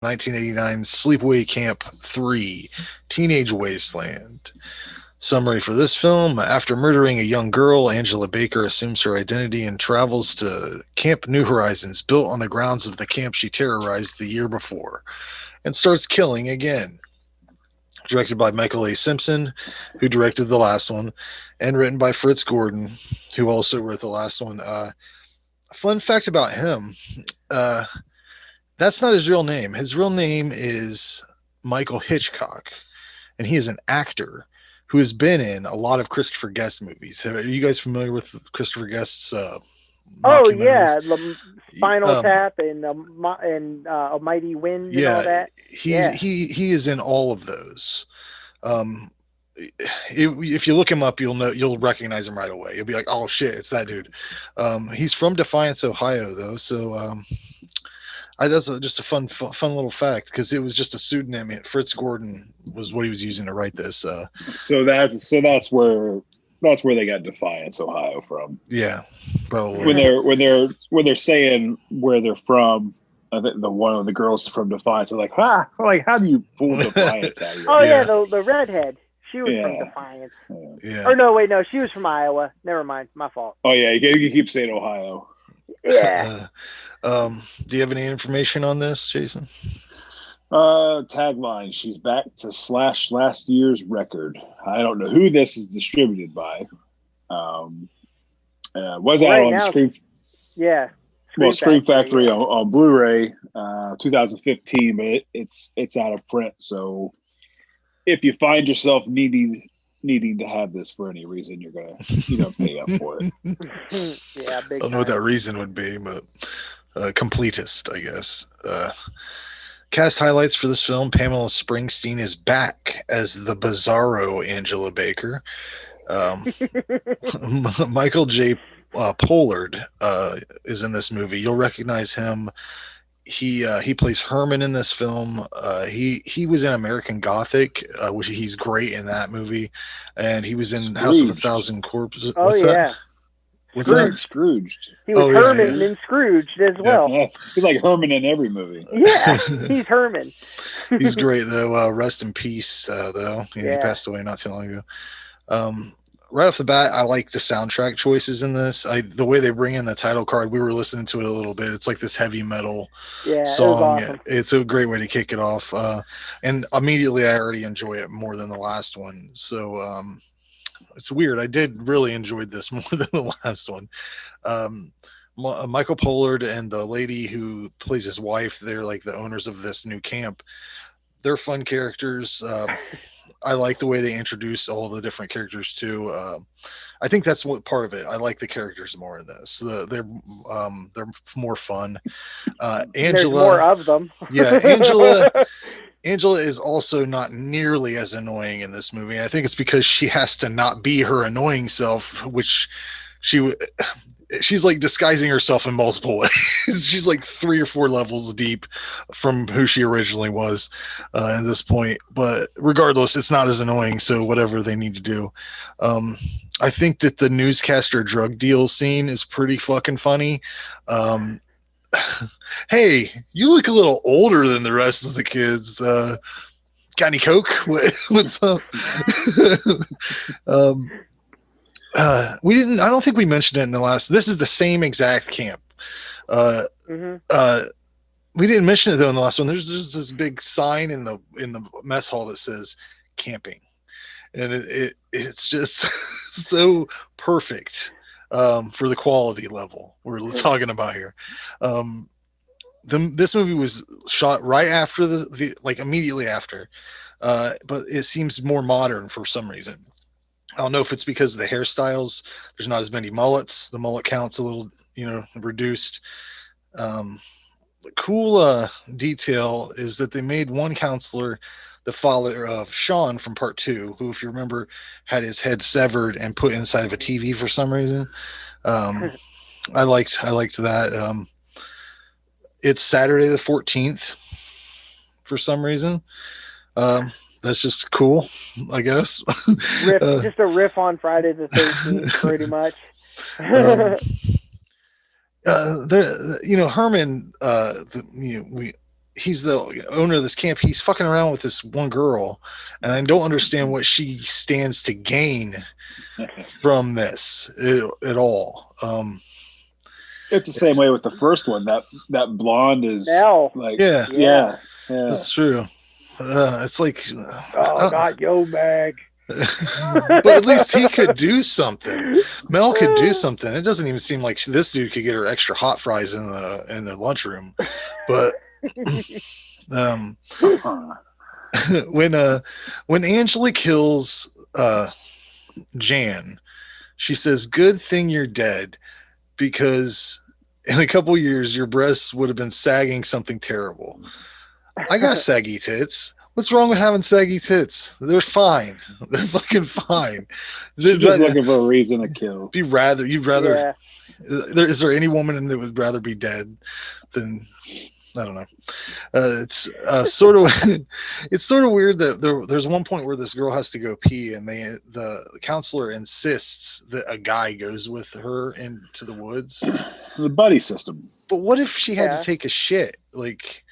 1989 Sleepaway Camp III, Teenage Wasteland. Summary for this film: after murdering a young girl, Angela Baker assumes her identity and travels to Camp New Horizons, built on the grounds of the camp she terrorized the year before, and starts killing again. Directed by Michael A. Simpson, who directed the last one, and written by Fritz Gordon, who also wrote the last one. Fun fact about him: uh, that's not his real name. His real name is Michael Hitchcock, and he is an actor who has been in a lot of Christopher Guest movies. Are you guys familiar with Christopher Guest's Oh mockumentaries? yeah, the Spinal Tap and A Mighty Wind and all Yeah, that. Yeah. he is in all of those. Um, if you look him up, you'll recognize him right away. You'll be like, oh shit, it's that dude. He's from Defiance, Ohio, though, so just a fun little fact because it was just a pseudonym. Fritz Gordon was what he was using to write this. So that's where they got Defiance, Ohio from. Yeah, probably. When they're saying where they're from, I think the one of the girls from Defiance are like, like how do you pull Defiance out of your Oh yeah, Yeah. the redhead. She was from Yeah. Defiance. Yeah. Or no, wait, no, she was from Iowa. Never mind, my fault. Oh yeah, you keep saying Ohio. Yeah. Do you have any information on this, Jason? Tagline: she's back to slash last year's record. I don't know who this is distributed by. Was out Right on now, Scream, yeah. Scream Factory yeah. on Blu-ray, 2015, but it's out of print. So if you find yourself needing to have this for any reason, you're gonna pay up for it. Yeah, big I don't know what time. that reason would be, but completist, I guess. Cast highlights for this film: Pamela Springsteen is back as the bizarro Angela Baker. Michael J. Pollard is in this movie. You'll recognize him. He plays Herman in this film. He was in American Gothic, which he's great in that movie, and he was in House of a Scrooged. Thousand Corpses. Oh What's that? yeah. What's He's that? like Scrooged. He was Oh yeah, Herman yeah, and Scrooged as yeah. well. Yeah, he's like Herman in every movie. Yeah, he's Herman. He's great though. Rest in peace, though. He Yeah. passed away not too long ago. Um, right off the bat, I like the soundtrack choices in this. The way they bring in the title card. We were listening to it a little bit. It's like this heavy metal Yeah, it was song. awesome. It's a great way to kick it off. And immediately, I already enjoy it more than the last one. So it's weird. I did really enjoyed this more than the last one. Um, Michael Pollard and the lady who plays his wife, they're like the owners of this new camp. They're fun characters. I like the way they introduce all the different characters too. I think that's what part of it. I like the characters more in this. They're more fun. There's more Angela, of them. yeah, Angela is also not nearly as annoying in this movie. I think it's because she has to not be her annoying self, which she she's like disguising herself in multiple ways. She's like 3 or 4 levels deep from who she originally was at this point. But regardless, it's not as annoying. So whatever they need to do. I think that the newscaster drug deal scene is pretty fucking funny. Hey, you look a little older than the rest of the kids. Got any coke? What's up? We didn't. I don't think we mentioned it in the last. This is the same exact camp. We didn't mention it though in the last one. There's just this big sign in the mess hall that says camping, and it's just so perfect for the quality level we're talking about here. This movie was shot right after the like immediately after, but it seems more modern for some reason. I don't know if it's because of the hairstyles. There's not as many mullets. The mullet count's a little, reduced. Cool detail is that they made one counselor the father of Sean from part 2, who, if you remember, had his head severed and put inside of a TV for some reason. I liked that. It's Saturday the 14th for some reason. That's just cool, I guess. Just a riff on Friday the 13th, pretty much. Herman, he's the owner of this camp. He's fucking around with this one girl, and I don't understand what she stands to gain from this at all. It's the same way with the first one. That blonde is Mel. like, Yeah. That's true. It's like, Oh, God, yo, Mag. but at least he could do something. Mel could do something. It doesn't even seem like this dude could get her extra hot fries in the lunchroom. But when Angela kills Jan, she says, "Good thing you're dead, because in a couple years your breasts would have been sagging something terrible." I got saggy tits. What's wrong with having saggy tits? They're fine. They're fucking fine. She's just looking for a reason to kill. You'd rather. Yeah. Is there any woman that would rather be dead than? I don't know. It's sort of it's sort of weird that there's one point where this girl has to go pee, and the counselor insists that a guy goes with her into the woods. The buddy system. But what if she had to take a shit? Like,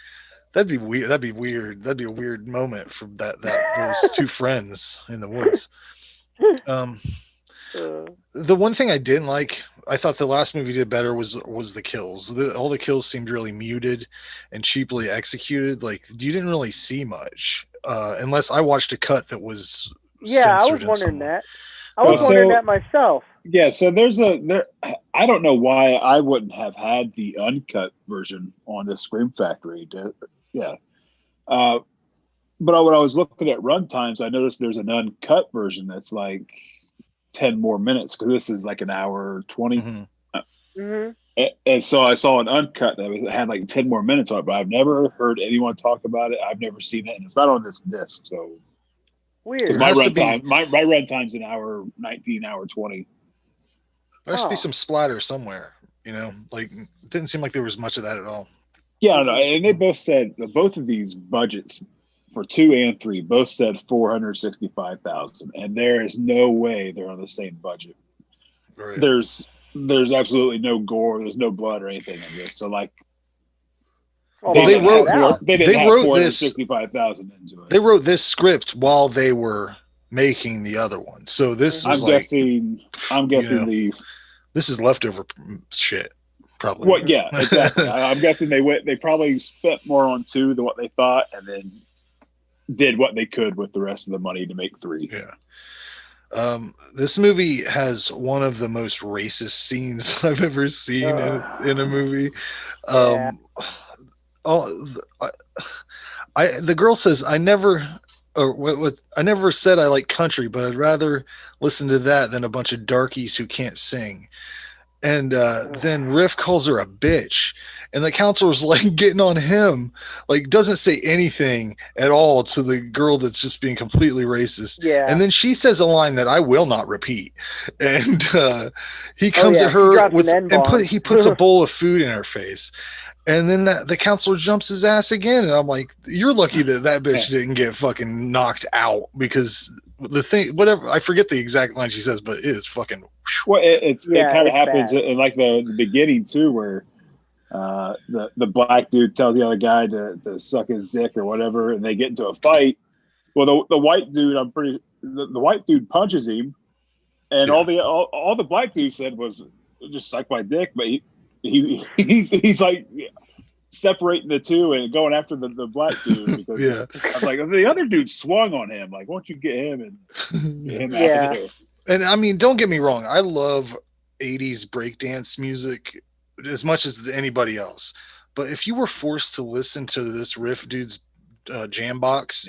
that'd be weird. That'd be weird. That'd be a weird moment for those two friends in the woods. The one thing I didn't like, I thought the last movie did better, was the kills. All the kills seemed really muted and cheaply executed. Like, you didn't really see much, unless I watched a cut that was. Yeah, I was wondering that. I was wondering that myself. Yeah, so I don't know why I wouldn't have had the uncut version on the Scream Factory. But when I was looking at runtimes, I noticed there's an uncut version that's like 10 more minutes, because this is like an hour 20. And so I saw an uncut that had like 10 more minutes on it, but I've never heard anyone talk about it. I've never seen it, and it's not on this disc. So weird. My runtime's an hour 19, hour 20. There has to be some splatter somewhere, like, it didn't seem like there was much of that at all. Yeah, no, and they both said that both of these budgets for 2 and 3 both said $465,000, and there is no way they're on the same budget. Right. There's absolutely no gore, there's no blood or anything in this. So like, they wrote $465,000 into it. They wrote this script while they were making the other one. So this was I'm guessing this is leftover shit. Probably. Well, yeah, exactly. I'm guessing they probably spent more on 2 than what they thought, and then did what they could with the rest of the money to make 3. Yeah. This movie has one of the most racist scenes I've ever seen in a movie. The girl says, I never said I like country, but I'd rather listen to that than a bunch of darkies who can't sing. And then Riff calls her a bitch, and the counselor's like getting on him, like doesn't say anything at all to the girl that's just being completely racist. Yeah. And then she says a line that I will not repeat, and he comes at her he puts a bowl of food in her face, and then the counselor jumps his ass again, and I'm like, you're lucky that bitch didn't get fucking knocked out, because the thing, whatever, I forget the exact line she says, but it is fucking. Well, it kind of happens in like the beginning too, where the black dude tells the other guy to suck his dick or whatever, and they get into a fight. Well, the white dude, the white dude punches him, and all the black dude said was just suck my dick, but he's like separating the two and going after the black dude, because I was like, the other dude swung on him, like, won't you get him and get him out of there? And I mean, don't get me wrong, I love 80s breakdance music as much as anybody else, but if you were forced to listen to this Riff dude's jam box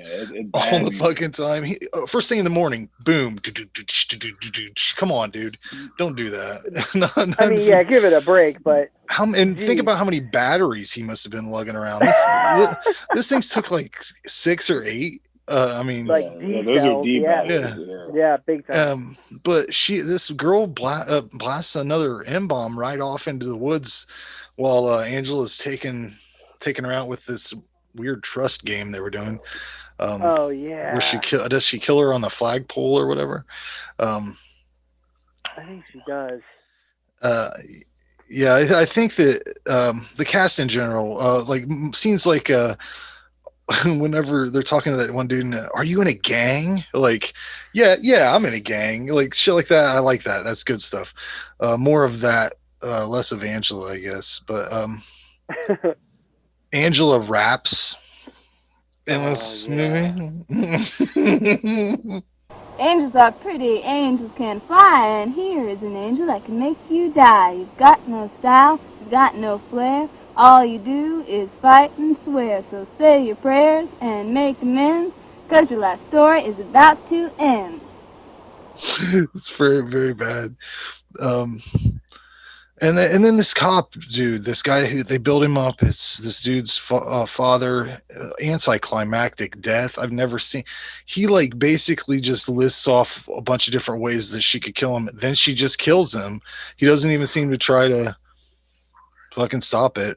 all the fucking time, first thing in the morning, boom, come on, dude, don't do that. I mean, give it a break, but think about how many batteries he must have been lugging around. This thing's took like 6 or 8. I mean, like those are deep. Yeah, big time. But this girl blasts another M-bomb right off into the woods while Angela's taking her out with this weird trust game they were doing. Where does she kill her on the flagpole or whatever? I think she does. Yeah, I think that the cast in general, scenes like whenever they're talking to that one dude, are you in a gang? Like, yeah, I'm in a gang. Like shit like that. I like that. That's good stuff. More of that, less of Angela, I guess. But Angela raps in this movie. Angels are pretty, angels can fly, and here is an angel that can make you die. You've got no style, you've got no flair, all you do is fight and swear. So say your prayers and make amends, 'cause your life story is about to end. It's very, very bad. And then this cop dude, this guy who they build him up, it's this dude's father, anticlimactic death. I've never seen. He like basically just lists off a bunch of different ways that she could kill him. Then she just kills him. He doesn't even seem to try to fucking stop it.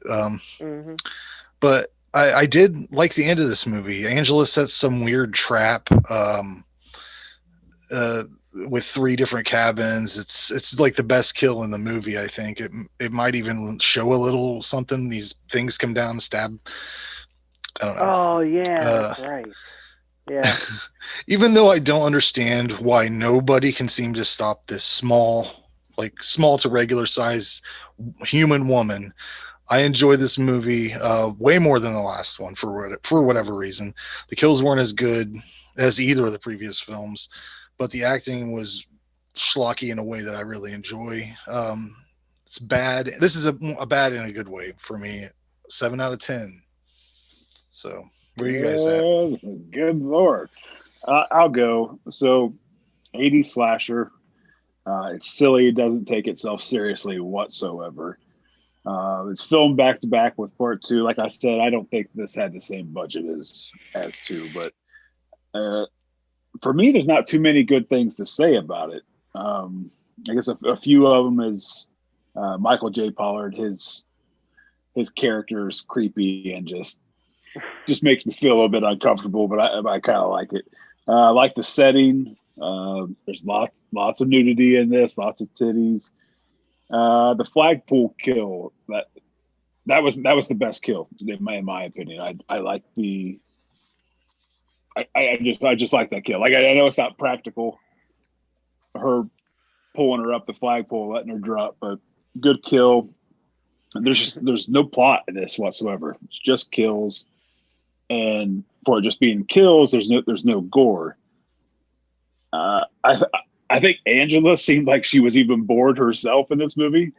But I did like the end of this movie. Angela sets some weird trap. With 3 different cabins. It's like the best kill in the movie. I think it might even show a little something. These things come down and stab. I don't know. Oh yeah, that's right. Yeah. Even though I don't understand why nobody can seem to stop this small to regular size human woman, I enjoy this movie way more than the last one for whatever reason. The kills weren't as good as either of the previous films, but the acting was schlocky in a way that I really enjoy. It's bad. This is a bad in a good way for me. 7 out of 10. So where are you guys at? Good Lord. I'll go. So 80s slasher. It's silly. It doesn't take itself seriously whatsoever. It's filmed back to back with part 2. Like I said, I don't think this had the same budget as 2, but for me, there's not too many good things to say about it. I guess a few of them is Michael J. Pollard. His character is creepy and just makes me feel a little bit uncomfortable, but I kind of like it. I like the setting. There's lots of nudity in this, lots of titties. The flagpole kill that was the best kill in my opinion. I like the. I just like that kill. Like I know it's not practical, her pulling her up the flagpole, letting her drop, but good kill. And there's no plot in this whatsoever. It's just kills, and for it just being kills, there's no gore. I think Angela seemed like she was even bored herself in this movie,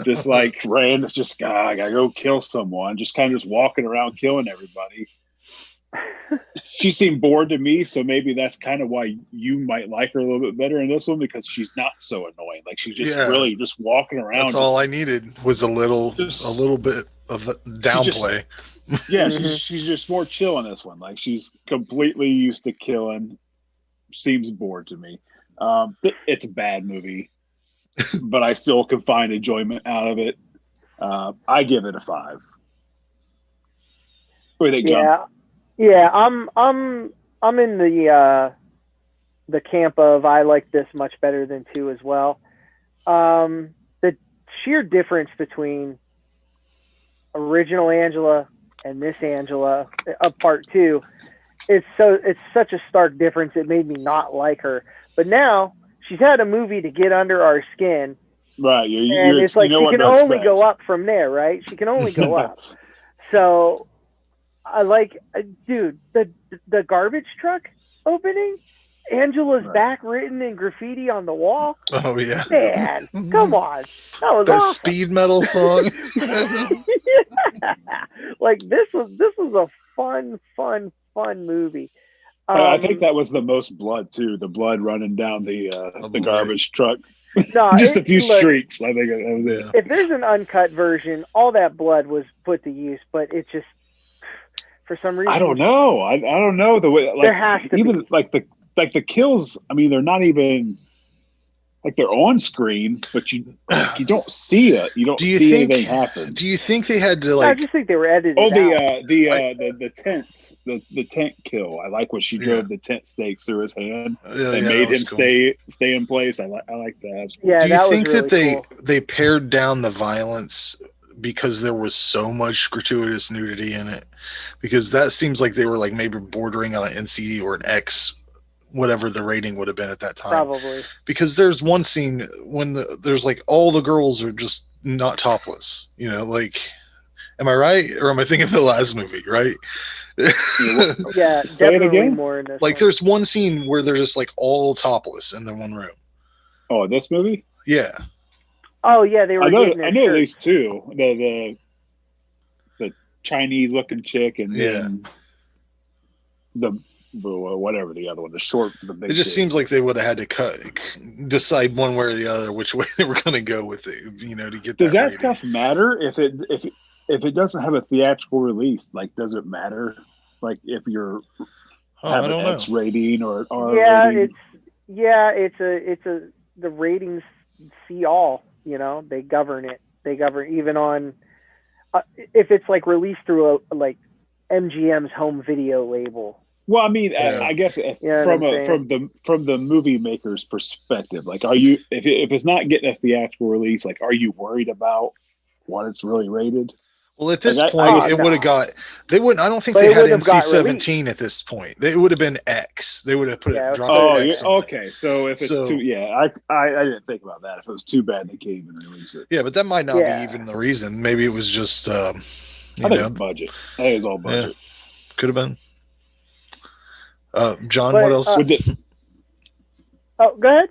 just like ran. Just I gotta go kill someone. Just kind of just walking around killing everybody. She seemed bored to me, so maybe that's kind of why you might like her a little bit better in this one, because she's not so annoying. Like she's just really just walking around. That's all I needed was a little bit of downplay. She's just more chill in this one. Like she's completely used to killing. Seems bored to me. It's a bad movie, but I still can find enjoyment out of it. I give it a 5. What do you think, John? Yeah, I'm in the camp of I like this much better than 2 as well. The sheer difference between original Angela and this Angela of part 2, it's such a stark difference. It made me not like her. But now she's had a movie to get under our skin, right? And it's like she can only go up from there, right? She can only go up. So. I like, dude, the garbage truck opening, Angela's back written in graffiti on the wall. Oh yeah, man, come on, that was that awesome. speed metal song. Yeah. Like this was a fun movie. I think that was the most blood too. The blood running down the garbage truck. No, just a few streaks. I think that was it. If there's an uncut version, all that blood was put to use, but it just. For some reason, I don't know. I don't know the way. Like, there has to even be. like the kills. I mean, they're not even like they're on screen, but you don't see it. You don't see anything happen. Do you think they had to I like? just think they were edited. Oh, out. the tents, the tent kill. I like when she drove the tent stakes through his hand and made him cool. stay in place. I like that. Yeah, Do you that think was really that cool. they pared down the violence because there was so much gratuitous nudity in it? Because that seems like they were like maybe bordering on an NC or an X, whatever the rating would have been at that time. Probably. Because there's one scene when there's like all the girls are just not topless. You know, like, am I right? Or am I thinking of the last movie, right? Yeah, Say it definitely again? more in this Like one. there's one scene where they're just like all topless in their one room. Oh, this movie? Yeah. Oh yeah, they were. I know getting their at shirts. least two. The Chinese looking chick and then the whatever the other one, the big. It just chick. seems like they would have had to decide one way or the other which way they were going to go with it, you know, to get. Does that rating. stuff matter if it doesn't have a theatrical release? Like, does it matter? Like, if you're have an X rating or an R rating? it's the ratings see all. You know, they govern it. They govern even on if it's like released through like MGM's home video label. Well, I mean, I guess from the movie maker's perspective, like, are you if it's not getting a theatrical release, like, are you worried about what it's really rated? Well, at this point, it would have got. They wouldn't. I don't think they had NC-17 at this point. It would have been X. They would have put it. Oh, X okay. So if it's too, I didn't think about that. If it was too bad, they can't even release it. Yeah, but that might not be even the reason. Maybe it was just. I think it's budget. I think it's all budget. Yeah. Could have been. John, what else? Oh, go ahead.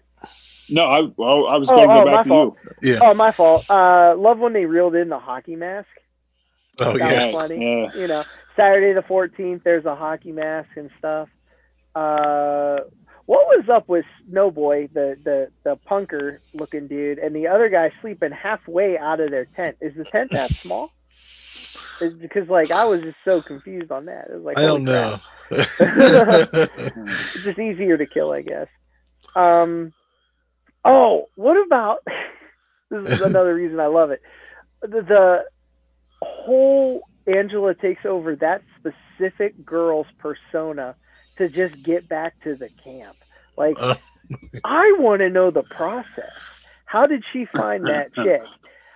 No, I was going to go back to fault. you. Yeah. Oh, my fault. Love when they reeled in the hockey mask. Oh, that was funny. Yeah. You know, Saturday the 14th, there's a hockey mask and stuff. What was up with Snowboy, the punker looking dude, and the other guy sleeping halfway out of their tent? Is the tent that small? Because like I was just so confused on that. It was like, I don't know. It's just easier to kill, I guess. Oh, what about this is another reason I love it. The whole Angela takes over that specific girl's persona to just get back to the camp. Like, I want to know the process. How did she find that chick?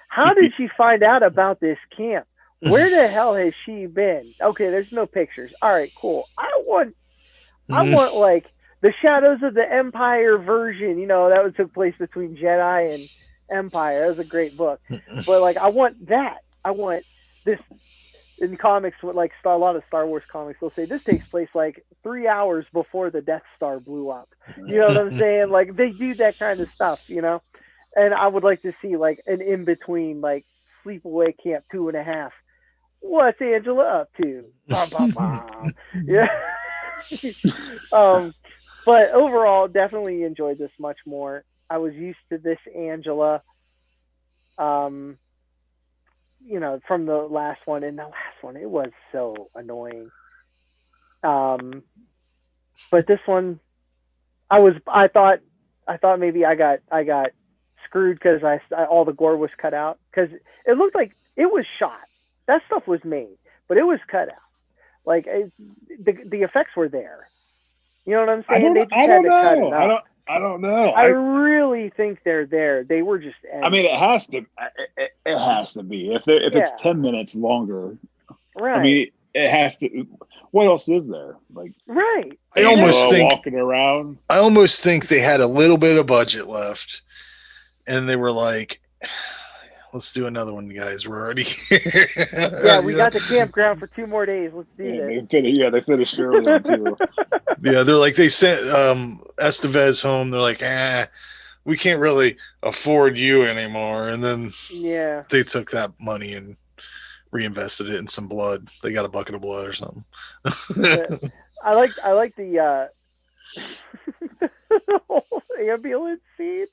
How did she find out about this camp? Where the hell has she been? Okay, there's no pictures. All right, cool. I want like the Shadows of the Empire version, you know, that took place between Jedi and Empire. That was a great book. But like, I want that. I want this in comics. Like a lot of Star Wars comics, they'll say this takes place like 3 hours before the Death Star blew up. You know what I'm saying? Like they do that kind of stuff, you know. And I would like to see like an in between, like Sleepaway Camp 2.5. What's Angela up to? Bum, bum, bum. Yeah. But overall, definitely enjoyed this much more. I was used to this Angela, you know, from the last one. And the last one, it was so annoying. But this one, I thought maybe I got screwed because all the gore was cut out, because it looked like it was shot. That stuff was made, but it was cut out. Like the effects were there. You know what I'm saying? I don't know. I don't know. I really think they're there. They were just. I mean, it has to. It has to be. If it's 10 minutes longer, right? I mean, it has to. What else is there? Like, right? I almost think walking around. I almost think they had a little bit of budget left, and they were like, let's do another one, guys. We're already here. Yeah, we got the campground for 2 more days. Let's do this. They finished early too. Yeah, they're like, they sent Estevez home. They're like, we can't really afford you anymore. And then they took that money and reinvested it in some blood. They got a bucket of blood or something. I like the whole ambulance scene.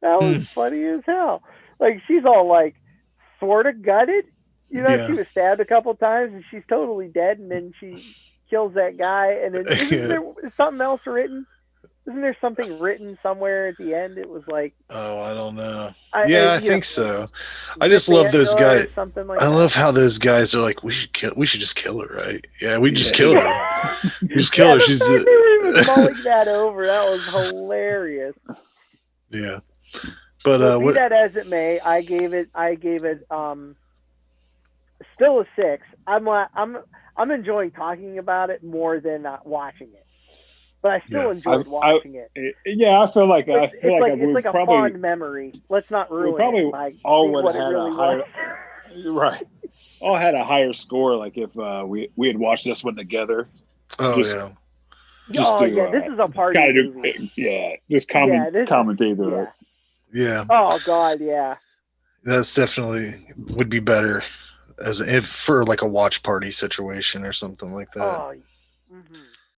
That was funny as hell. Like, she's all like sort of gutted, you know. She was stabbed a couple times and she's totally dead, and then she kills that guy, and then is something else written? Isn't there something written somewhere at the end? It was like, Oh, I don't know. I I think so. I just love those guys. Something like I that. love how those guys are like, we should just kill her, right? Yeah, we just kill her. We just Yeah, kill her. the She's fact they were even mulling that over. That was hilarious. yeah. But Well, be that as it may, I gave it still a 6. I'm enjoying talking about it more than watching it, but I still enjoyed watching it. Yeah, I feel like it's like a fond memory. Let's not ruin probably it. Like, all would what have it had really a higher was. right. All had a higher score. Like if we had watched this one together. oh just, yeah. Just this is a party movie. Just commentate through it. Yeah. Oh God, yeah. That's definitely would be better for like a watch party situation or something like that. Oh. Mm-hmm.